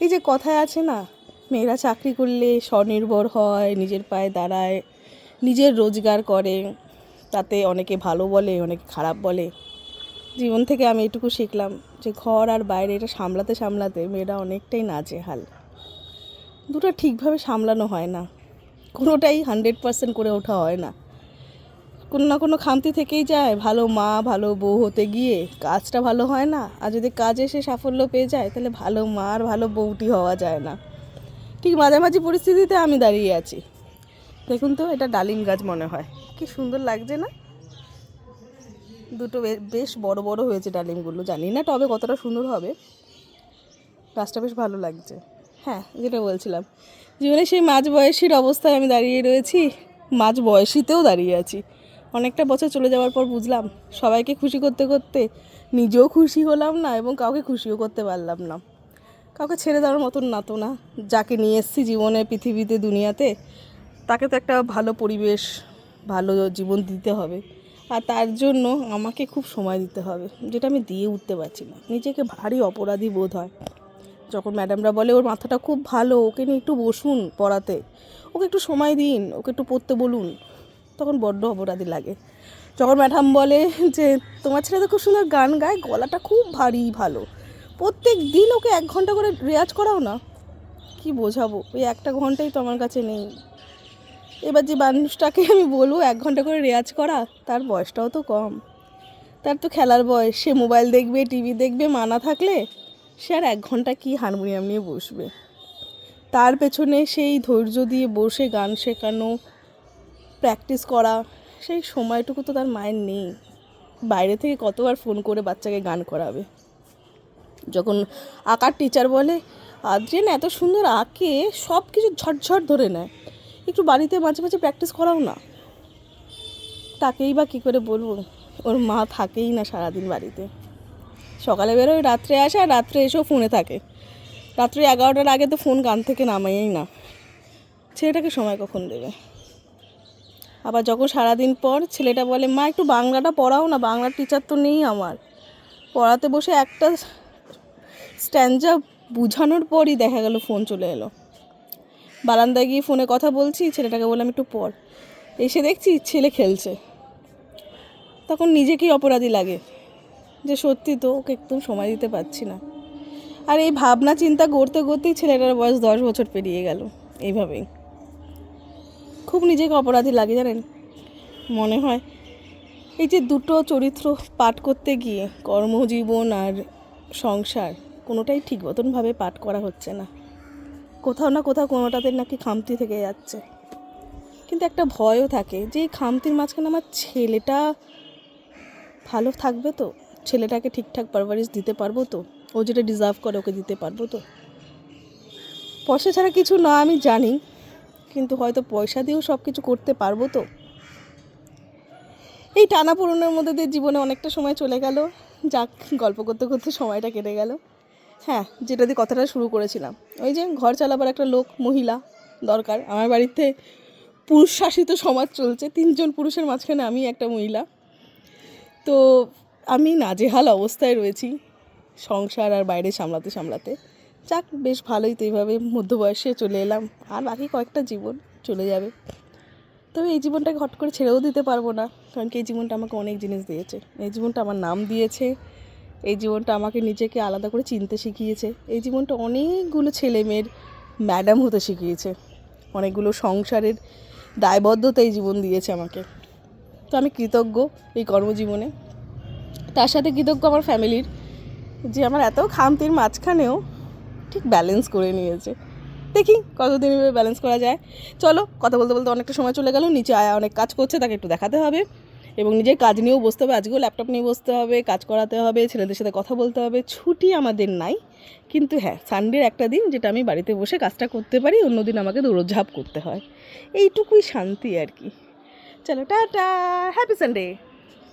এই যে কথায় আছে না, মেয়েরা চাকরি করলে স্বনির্ভর হয়, নিজের পায়ে দাঁড়ায়, নিজের রোজগার করে, তাতে অনেকে ভালো বলে, অনেকে খারাপ বলে। জীবন থেকে আমি এটুকু শিখলাম যে ঘর আর বাইরে এটা সামলাতে সামলাতে মেয়েরা অনেকটাই নাজেহাল। দুটো ঠিকভাবে সামলানো হয় না, কোনোটাই 100% করে ওঠা হয় না। কোনো না কোনো খামতি থেকেই যায়। ভালো মা ভালো বউ হতে গিয়ে কাজটা ভালো হয় না, আর যদি কাজে সে সাফল্য পেয়ে যায় তাহলে ভালো মা আর ভালো বউটি হওয়া যায় না। ঠিক মাঝামাঝি পরিস্থিতিতে আমি দাঁড়িয়ে আছি। দেখুন তো, এটা ডালিম গাছ মনে হয়, কি সুন্দর লাগছে না? দুটো বেশ বড় বড় হয়েছে ডালিমগুলো, জানি না টবে কতটা সুন্দর হবে। গাছটা বেশ ভালো লাগছে। হ্যাঁ, যেটা বলছিলাম, জীবনে সেই মাঝ বয়সীর অবস্থায় আমি দাঁড়িয়ে রয়েছি, মাঝ বয়সীতেও দাঁড়িয়ে আছি। অনেকটা বছর চলে যাওয়ার পর বুঝলাম সবাইকে খুশি করতে করতে নিজেও খুশি হলাম না এবং কাউকে খুশিও করতে পারলাম না। কাউকে ছেড়ে দেওয়ার মতন না তো না, যাকে নিয়ে এসেছি জীবনে, পৃথিবীতে, দুনিয়াতে, তাকে তো একটা ভালো পরিবেশ, ভালো জীবন দিতে হবে। আর তার জন্য আমাকে খুব সময় দিতে হবে, যেটা আমি দিয়ে উঠতে পারছি না। নিজেকে ভারী অপরাধী বোধ হয় যখন ম্যাডামরা বলে ওর মাথাটা খুব ভালো, ওকে নিয়ে একটু বসুন পড়াতে, ওকে একটু সময় দিন, ওকে একটু পড়তে বলুন, তখন বড্ড অপরাধী লাগে। যখন ম্যাডাম বলে যে তোমার ছেলে তো খুব সুন্দর গান গায়, গলাটা খুব ভারী ভালো, প্রত্যেক দিন ওকে 1 ঘন্টা করে রেয়াজ করাও না, কি বোঝাবো, ওই 1টা ঘন্টাই তো আমার কাছে নেই। এবার যে মানুষটাকে আমি বলবো 1 ঘন্টা করে রেয়াজ করা, তার বয়সটাও তো কম, তার তো খেলার বয়স। সে মোবাইল দেখবে, টিভি দেখবে, মানা থাকলে সে আর 1 ঘন্টা কি হারমোনিয়াম নিয়ে বসবে? তার পেছনে সেই ধৈর্য দিয়ে বসে গান শেখানো, প্র্যাকটিস করা, সেই সময়টুকু তো তার মায়ের নেই। বাইরে থেকে কতবার ফোন করে বাচ্চাকে গান করাবে। যখন আঁকার টিচার বলে আদ্রিয়ান এত সুন্দর আঁকে, সব কিছু ঝটঝট ধরে নেয়, একটু বাড়িতে মাঝে মাঝে প্র্যাকটিস করাও না, তাকেই বা কী করে বলবো? ওর মা থাকেই না সারাদিন বাড়িতে, সকালে বেরোয়, রাত্রে আসে, আর রাত্রে এসেও ফোনে থাকে। রাত্রে 11টার আগে তো ফোন কান থেকে নামাইই না। ছেলেটাকে সময় কখন দেবে? আবার যখন সারাদিন পর ছেলেটা বলে মা একটু বাংলাটা পড়াও না, বাংলার টিচার তো নেই আমার, পড়াতে বসে একটা স্ট্যান্ডা বুঝানোর পরই দেখা গেল ফোন চলে এলো। বারান্দায় গিয়ে ফোনে কথা বলছি, ছেলেটাকে বললাম একটু পড়, এসে দেখছি ছেলে খেলছে। তখন নিজেকেই অপরাধী লাগে যে সত্যি তো ওকে একদম সময় দিতে পারছি না। আর এই ভাবনা চিন্তা করতে করতেই ছেলেটার বয়স 10 বছর পেরিয়ে গেল। এইভাবেই খুব নিজেকে অপরাধী লাগে, জানেন। মনে হয় এই যে দুটো চরিত্র পাঠ করতে গিয়ে কর্মজীবন আর সংসার কোনোটাই ঠিক মতনভাবে পাঠ করা হচ্ছে না। কোথাও না কোথাও কোনোটাতে নাকি খামতি থেকে যাচ্ছে। কিন্তু একটা ভয়ও থাকে যে এই খামতির মাঝখানে আমার ছেলেটা ভালো থাকবে তো, ছেলেটাকে ঠিকঠাক পারভারিশ দিতে পারবো তো, ও যেটা ডিজার্ভ করে ওকে দিতে পারবো তো। পয়সা ছাড়া কিছু না আমি জানি, কিন্তু হয়তো পয়সা দিয়েও সব কিছু করতে পারবো তো। এই টানাপোড়েনের মধ্যে দিয়ে জীবনে অনেকটা সময় চলে গেল। যাক, গল্প করতে করতে সময়টা কেটে গেল। হ্যাঁ, যেটা দিয়ে কথাটা শুরু করেছিলাম, ওই যে ঘর চালাবার একটা লোক, মহিলা দরকার। আমার বাড়িতে পুরুষ শাসিত সমাজ চলছে, 3জন পুরুষের মাঝখানে আমি একটা মহিলা। তো আমি নাজেহাল অবস্থায় রয়েছি সংসার আর বাইরে সামলাতে সামলাতে। যাক, বেশ ভালোই তো, এইভাবে মধ্যবয়সে চলে এলাম, আর বাকি কয়েকটা জীবন চলে যাবে। তবে এই জীবনটাকে হট করে ছেড়েও দিতে পারবো না, কারণ কি এই জীবনটা আমাকে অনেক জিনিস দিয়েছে। এই জীবনটা আমার নাম দিয়েছে, এই জীবনটা আমাকে নিজেকে আলাদা করে চিনতে শিখিয়েছে, এই জীবনটা অনেকগুলো ছেলে মেয়ের ম্যাডাম হতে শিখিয়েছে, অনেকগুলো সংসারের দায়বদ্ধতা এই জীবন দিয়েছে আমাকে। তো আমি কৃতজ্ঞ এই কর্মজীবনে। তার সাথে কৃতজ্ঞ আমার ফ্যামিলির, যে আমার এত খামতির মাঝখানেও ঠিক ব্যালেন্স করে নিয়েছে। দেখি কতদিন এভাবে ব্যালেন্স করা যায়। চলো, কথা বলতে বলতে অনেকটা সময় চলে গেল। নিচে আয়া অনেক কাজ করছে, তাকে একটু দেখাতে হবে, এবং নিজের কাজ নিয়েও বসতে হবে। আজকেও ল্যাপটপ নিয়ে বসতে হবে, কাজ করাতে হবে, ছেলেদের সাথে কথা বলতে হবে। ছুটি আমাদের নাই, কিন্তু হ্যাঁ, সানডের একটা দিন যেটা আমি বাড়িতে বসে কাজটা করতে পারি, অন্যদিন আমাকে দৌড়ঝাঁপ করতে হয়। এইটুকুই শান্তি আর কি। চলো, টাটা, হ্যাপি সানডে।